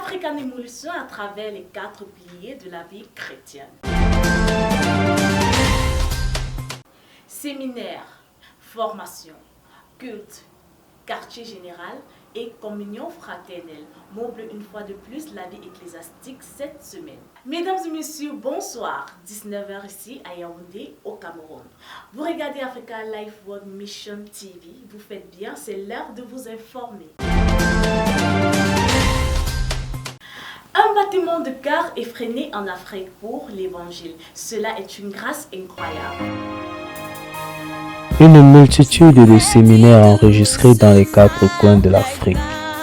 African Émolution à travers les 4 piliers de la vie chrétienne. Séminaire, formation, culte, quartier général et communion fraternelle meublent une fois de plus la vie ecclésiastique cette semaine. Mesdames et messieurs, bonsoir. 19h ici à Yaoundé, au Cameroun. Vous regardez Africa Life World Mission TV. Vous faites bien, c'est l'heure de vous informer. Un bâtiment de cœur effréné en Afrique pour l'Évangile. Cela est une grâce incroyable. Une multitude de séminaires enregistrés dans les 4 coins de l'Afrique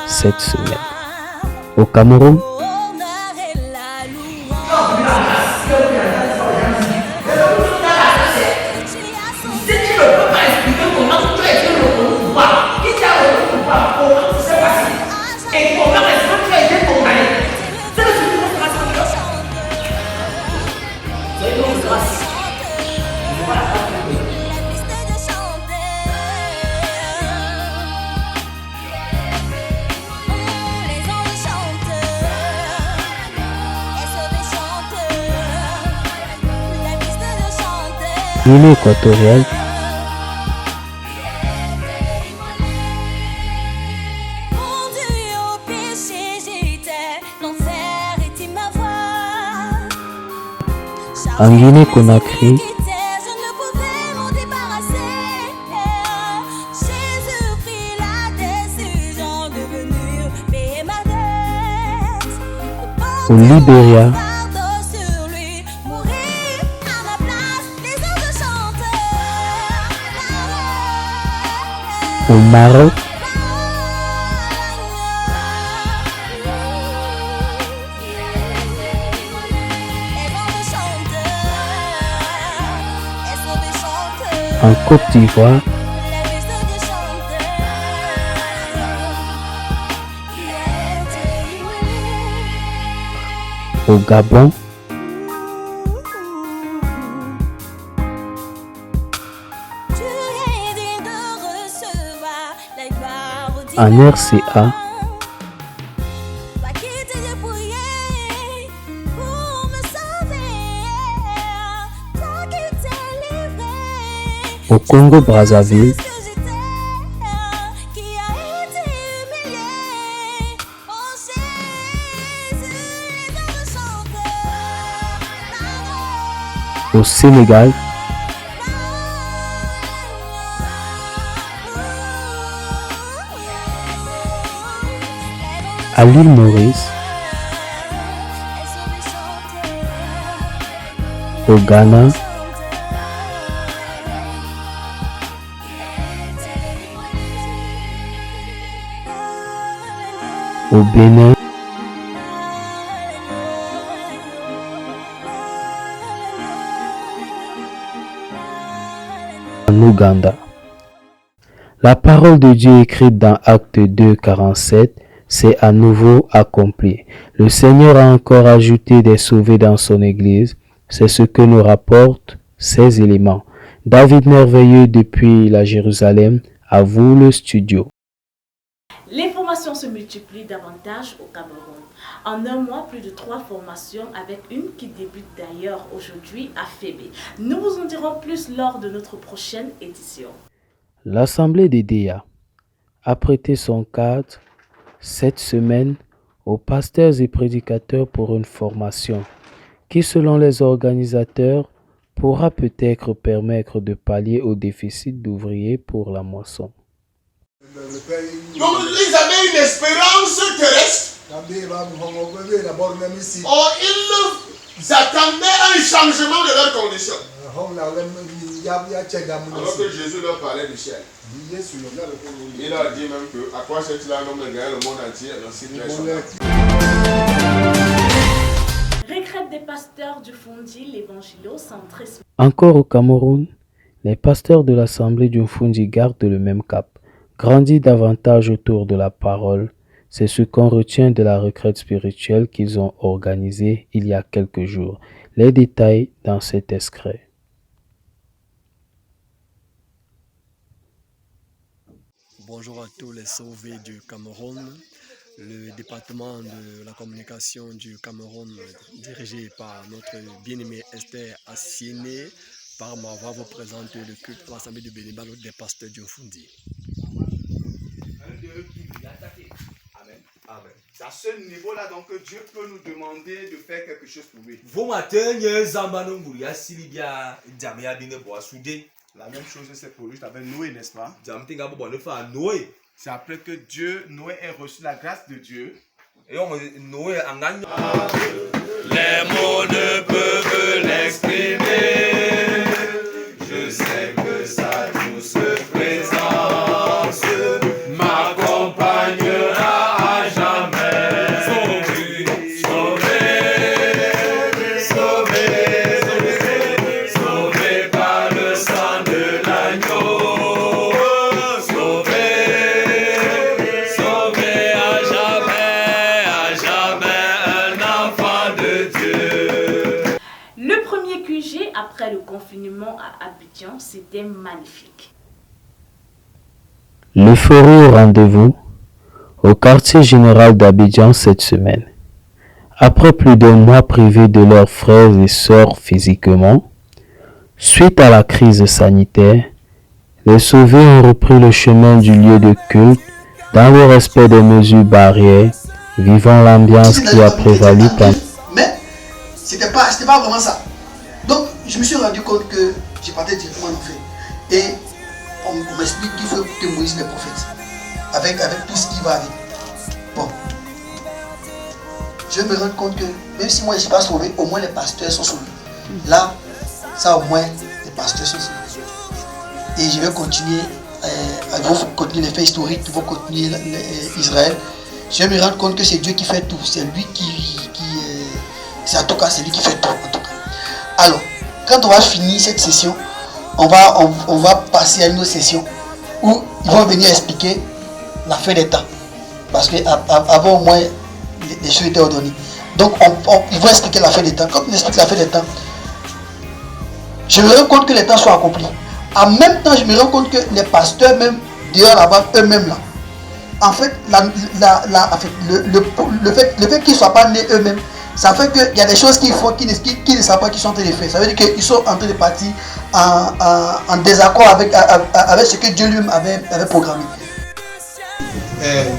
cette semaine. Au Cameroun, Guinée équatoriale, en Guinée-Conakry, au Libéria, au Maroc, en Côte d'Ivoire, au Gabon, en RCA, au Congo-Brazzaville, au Sénégal, à l'île Maurice, au Ghana, au Bénin, en Ouganda. La parole de Dieu écrite dans Acte 2, 47 s'est à nouveau accomplie. Le Seigneur a encore ajouté des sauvés dans son Église. C'est ce que nous rapportent ces éléments. David Merveilleux depuis la Jérusalem, à vous le studio. L'information se multiplie davantage au Cameroun. En un mois, plus de 3 formations avec une qui débute d'ailleurs aujourd'hui à Fébé. Nous vous en dirons plus lors de notre prochaine édition. L'Assemblée des DEA a prêté son cadre cette semaine aux pasteurs et prédicateurs pour une formation qui, selon les organisateurs, pourra peut-être permettre de pallier au déficit d'ouvriers pour la moisson. Donc ils avaient une espérance terrestre. Or ils attendaient un changement de leurs conditions. Alors que Jésus leur parlait du ciel. Il leur dit même que à quoi sert-il un homme de gagner le monde entier dans 6 personnes. Regrette des pasteurs du Fondi, l'évangélo-centrisme. Encore au Cameroun, les pasteurs de l'Assemblée du Fondi gardent le même cap. Grandir davantage autour de la parole, c'est ce qu'on retient de la retraite spirituelle qu'ils ont organisée il y a quelques jours. Les détails dans cet extrait. Bonjour à tous les sauvés du Cameroun. le département de la communication du Cameroun, dirigé par notre bien-aimé Esther Assiene, par moi, va vous présenter le culte à l'Assemblée du Bénin des pasteurs Diofundi. Amen. Amen. C'est à ce niveau-là donc que Dieu peut nous demander de faire quelque chose pour lui. La même chose c'est pour lui avec Noé, n'est-ce pas? C'est après que Noé ait reçu la grâce de Dieu. Les mots ne peuvent l'exprimer. Je sais que sa douce présence m'accompagnera à jamais. Sauvé par le sang de l'agneau. Sauvé à jamais un enfant de Dieu. Le premier QG après le confinement à Abidjan, c'était magnifique. L'euphorie au rendez-vous au quartier général d'Abidjan cette semaine. Après plus d'un mois privés de leurs frères et sœurs physiquement, suite à la crise sanitaire, les sauvés ont repris le chemin du lieu de culte dans le respect des mesures barrières, vivant l'ambiance qui a prévalu pendant. Mais c'était pas vraiment ça. Donc je me suis rendu compte que j'ai parti directement en enfer. Et on m'explique qu'il faut écouter Moïse le prophète. Avec tout ce qui va avec. Bon. Je me rends compte que même si moi je ne suis pas sauvé, au moins les pasteurs sont sauvés. Là, ça au moins les pasteurs sont sauvés. Et je vais continuer, ils vont continuer les faits historiques, ils vont continuer Israël. Je vais me rendre compte que c'est Dieu qui fait tout. C'est lui c'est en tout cas, c'est lui qui fait tout. En tout cas. Alors, quand on va finir cette session, on va passer à une autre session où ils vont venir expliquer la fin des temps. Parce qu'avant au moins, les choses étaient ordonnées. Donc, ils vont expliquer la fin des temps. Quand on explique la fin des temps, je me rends compte que les temps sont accomplis. En même temps, je me rends compte que les pasteurs, même dehors là-bas, eux-mêmes là, en fait, le fait qu'ils ne soient pas nés eux-mêmes, ça fait qu'il y a des choses qu'ils font qu'ils ne savent pas qu'ils sont en train de faire. Ça veut dire qu'ils sont en train de partir en désaccord avec ce que Dieu lui-même avait programmé.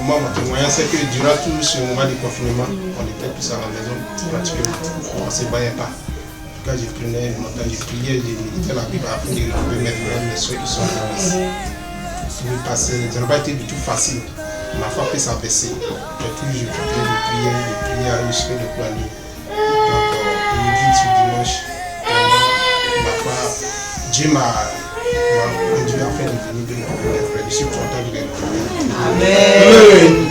Moi, mon témoignage, c'est que durant tout ce moment de confinement, on était tous à la maison, pratiquement, on ne se voyait pas. En tout cas, je prenais le montant, je priais, je méditais la Bible afin de retrouver mes frères, mes soeurs qui sont là. Ça n'a pas été du tout facile. Ma foi peut s'abaisser. Mais toujours, je priais jusqu'à le plan de. Donc, aujourd'hui, ce dimanche, ma foi, Dieu m'a conduit afin de venir de mes frères. Je suis content de les retrouver. Amen.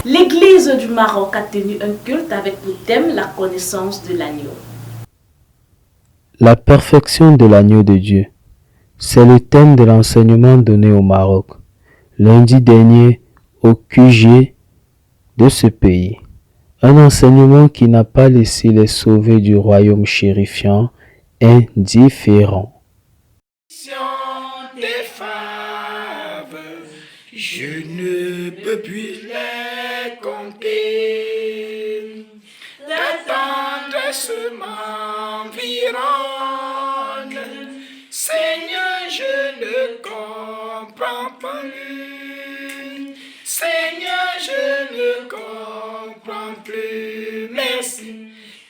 L'Église du Maroc a tenu un culte avec le thème la connaissance de l'agneau. La perfection de l'agneau de Dieu, c'est le thème de l'enseignement donné au Maroc, lundi dernier au QG de ce pays. Un enseignement qui n'a pas laissé les sauvés du royaume chérifiant indifférents. Des faves, je ne peux plus les compter. D'attendre ce m'environne. Seigneur, je ne comprends plus. Seigneur, je ne comprends plus. Merci,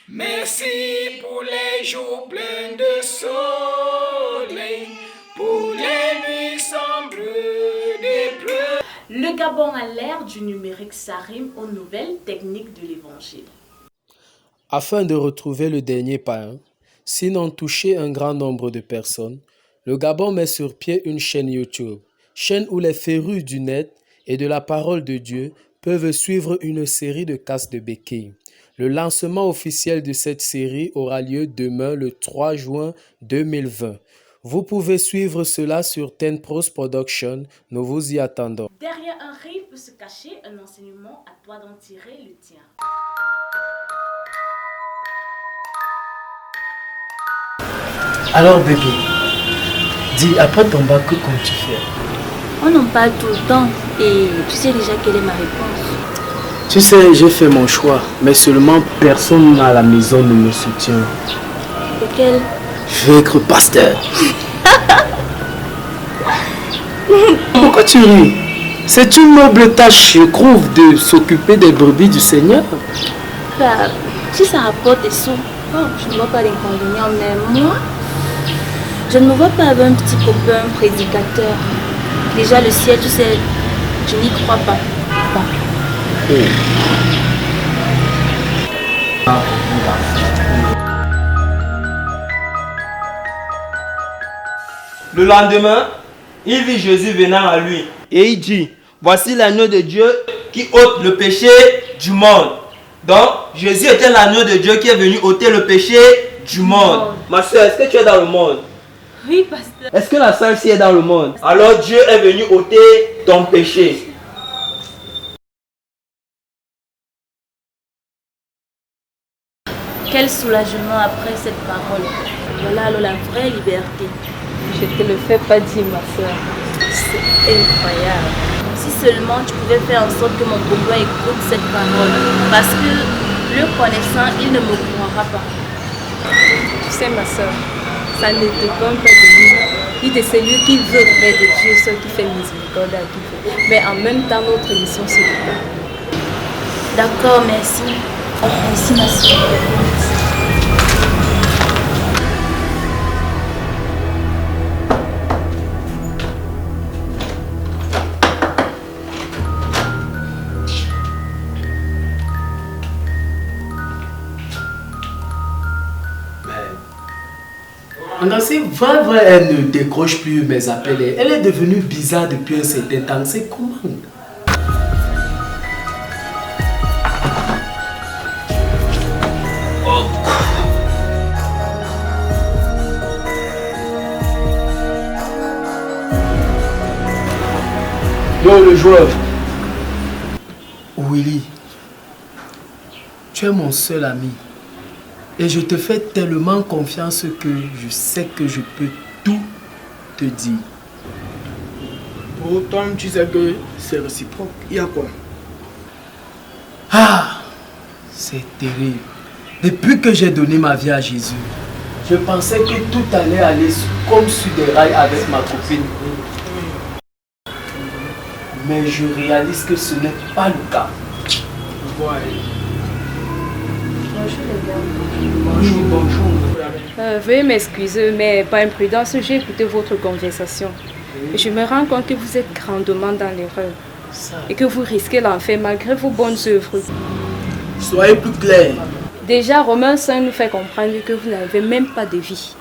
merci pour les jours pleins de soleil, pour les nuits sombres des pleurs. Le Gabon a l'ère du numérique s'arrime aux nouvelles techniques de l'Évangile. Afin de retrouver le dernier païen, sinon toucher un grand nombre de personnes, le Gabon met sur pied une chaîne YouTube, chaîne où les férus du net et de la parole de Dieu peuvent suivre une série de casses de béquilles. Le lancement officiel de cette série aura lieu demain le 3 juin 2020. Vous pouvez suivre cela sur Ten Pros Production. Nous vous y attendons. Derrière un rire peut se cacher un enseignement, à toi d'en tirer le tien. Alors bébé, dis, après ton bac, que comptes-tu faire? On en parle tout le temps et tu sais déjà quelle est ma réponse. Tu sais, j'ai fait mon choix, mais seulement personne à la maison ne me soutient. Lequel? Je veux être pasteur. Pourquoi tu ris? C'est une noble tâche, je trouve, de s'occuper des brebis du Seigneur. Bah, si ça rapporte des sous, je ne vois pas l'inconvénient, mais moi, je ne me vois pas avec un petit copain prédicateur. Déjà le ciel, tu sais, je n'y crois pas. Le lendemain, il vit Jésus venant à lui et il dit, voici l'agneau de Dieu qui ôte le péché du monde. Donc, Jésus était l'agneau de Dieu qui est venu ôter le péché du monde. Ma soeur, est-ce que tu es dans le monde? Oui, pasteur. Est-ce que la soeur-ci est dans le monde? Alors Dieu est venu ôter ton péché. Quel soulagement après cette parole. Voilà alors la vraie liberté. Je te le fais pas dire, ma soeur. C'est incroyable. Si seulement tu pouvais faire en sorte que mon conjoint écoute cette parole. Parce que, le connaissant, il ne me croira pas. Tu sais, ma soeur, ça ne dépend pas de lui. Il est celui qui veut près de Dieu, celui qui fait miséricorde à qui veut. Mais en même temps, notre mission, c'est de faire. D'accord, merci. Merci, ma soeur. C'est vrai, elle ne décroche plus mes appels. Elle est devenue bizarre depuis un certain temps. C'est comment? Yo, le joueur. Willy, tu es mon seul ami. Et je te fais tellement confiance que je sais que je peux tout te dire. Oh, toi, tu sais que c'est réciproque. Il y a quoi? Ah, c'est terrible. Depuis que j'ai donné ma vie à Jésus, je pensais que tout allait aller comme sur des rails avec ma copine. Mais je réalise que ce n'est pas le cas. Ouais. Bonjour, bonjour. Veuillez m'excuser, mais par imprudence, j'ai écouté votre conversation. Et je me rends compte que vous êtes grandement dans l'erreur. Et que vous risquez l'enfer malgré vos bonnes œuvres. Soyez plus clair. Déjà, Romains 5 nous fait comprendre que vous n'avez même pas de vie.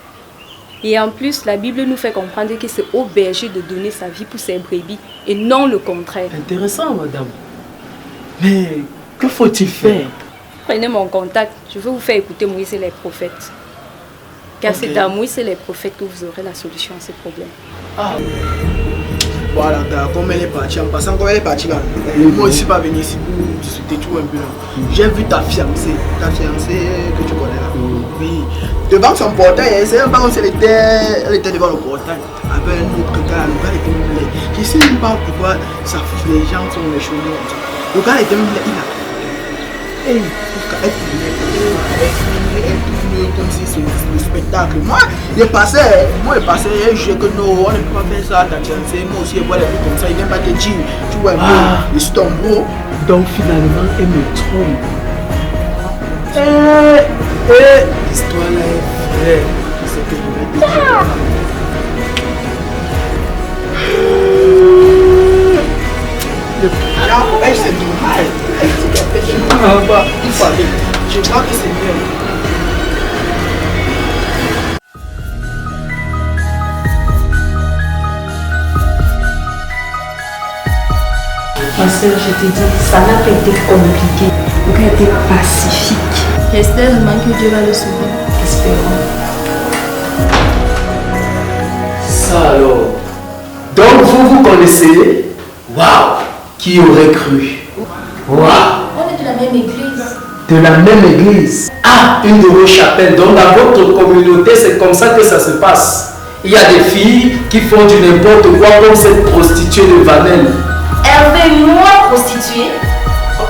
Et en plus, la Bible nous fait comprendre que c'est au berger de donner sa vie pour ses brebis et non le contraire. Intéressant, madame. Mais que faut-il faire? Prenez mon contact, je vais vous faire écouter Moïse et les prophètes. Car c'est dans Moïse et les prophètes que vous aurez la solution à ces problèmes. Ah. Voilà, comme elle est partie, en passant, comme elle est partie là, moi je ne suis pas venu ici pour discuter tout un peu là. J'ai vu ta fiancée que tu connais là. Oui. Devant son portail, c'est un peu comme si elle était devant le portail. Avec un autre gars, le gars était même laid. Je sais même pas pourquoi ça fout les gens sont les cheveux comme ça. Le gars était même laid, il a. Elle tournait comme si c'était le spectacle. Moi, je passais, je disais que non, on ne peut pas faire ça, ta fiancée, moi aussi, elle voit les trucs comme ça, il vient pas te dire, tu vois, je suis ton bro. Donc finalement, elle me trompe. L'histoire là est vraie. C'est que je vais te dire. Elle, c'est normal. Elle dit qu'elle fait du mal. Il faut aller. Je crois que c'est mieux. Ma soeur, je te dis, ça n'a pas été compliqué. Il a été pacifique. J'espère vraiment que Dieu va le sauver. Espérons. ça alors. Donc vous vous connaissez? Waouh! Qui aurait cru? Waouh! On est de la même église. De la même église? Ah, une de vos chapelles. Donc dans votre communauté, c'est comme ça que ça se passe. Il y a des filles qui font du n'importe quoi comme cette prostituée de Vanel. Hervé, moi prostituée?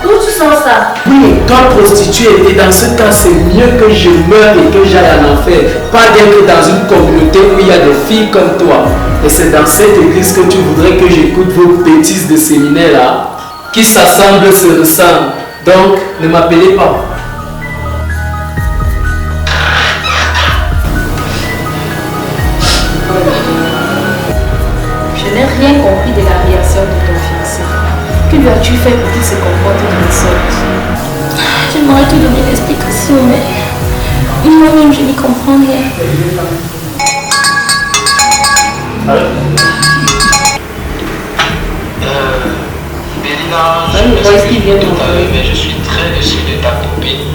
D'où tu sens ça? Oui, toi prostituée, et dans ce cas, c'est mieux que je meure et que j'aille en enfer. Pas d'être dans une communauté où il y a des filles comme toi. Et c'est dans cette église que tu voudrais que j'écoute vos bêtises de séminaire là. Qui s'assemblent se ressemblent. Donc, ne m'appelez pas. Je n'ai rien compris de la réaction de ton fiancé. Que lui as-tu fait pour qu'il se comporte de la sorte? J'aimerais te donner l'explication, mais moi-même je n'y comprends rien. Belinda, je m'excuse tout à l'heure, mais je suis très déçu de ta copine.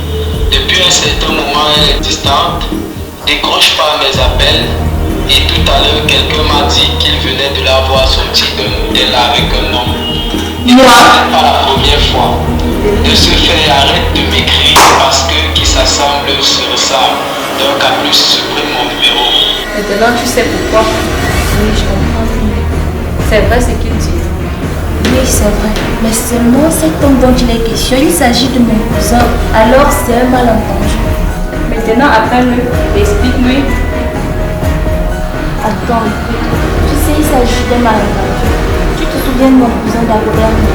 Depuis un certain moment, elle est distante, décroche pas mes appels. Et tout à l'heure, quelqu'un m'a dit qu'il venait de la voir sortir d'un hôtel avec un homme. Et ce n'est pas la première fois. De ce fait, arrête de m'écrire parce que qui s'assemble se ressemble. Donc à plus, supprime mon numéro. Maintenant, tu sais pourquoi? Oui, je comprends. C'est vrai ce qu'il dit. Oui, c'est vrai. Mais seulement cet homme dont il est question, il s'agit de mon cousin. Alors, c'est un malentendu. Maintenant, appelle-le. Explique-lui. Attends, écoute. Tu sais, il s'agit d'un malentendu. Tu te souviens de mon cousin d'Agoberme?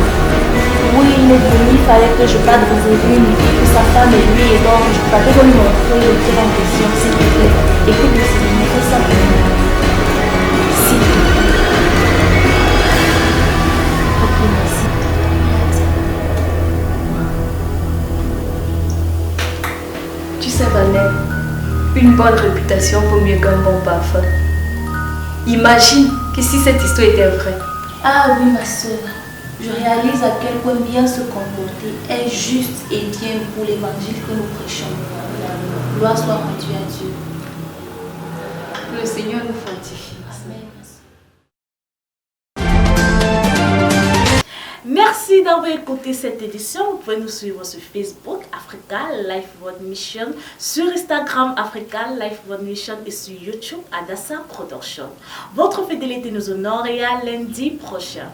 Oui, il est venu, il fallait que je parte réserver une nuit pour sa femme et lui, et donc je parlais de lui montrer le tir en question, s'il te plaît. Écoute, le cinéma, fais ça pour moi. S'il te plaît. Ok, merci. Tu sais, Vanel, une bonne réputation vaut mieux qu'un bon parfum. Imagine que si cette histoire était vraie. Ah oui, ma soeur. Je réalise à quel point bien se comporter est juste et bien pour l'évangile que nous prêchons. Gloire soit rendue à Dieu. Le Seigneur nous fortifie. Amen. Merci d'avoir écouté cette édition. Vous pouvez nous suivre sur Facebook, Africa Life World Mission, sur Instagram, Africa Life World Mission et sur YouTube, Adassa Production. Votre fidélité nous honore et à lundi prochain.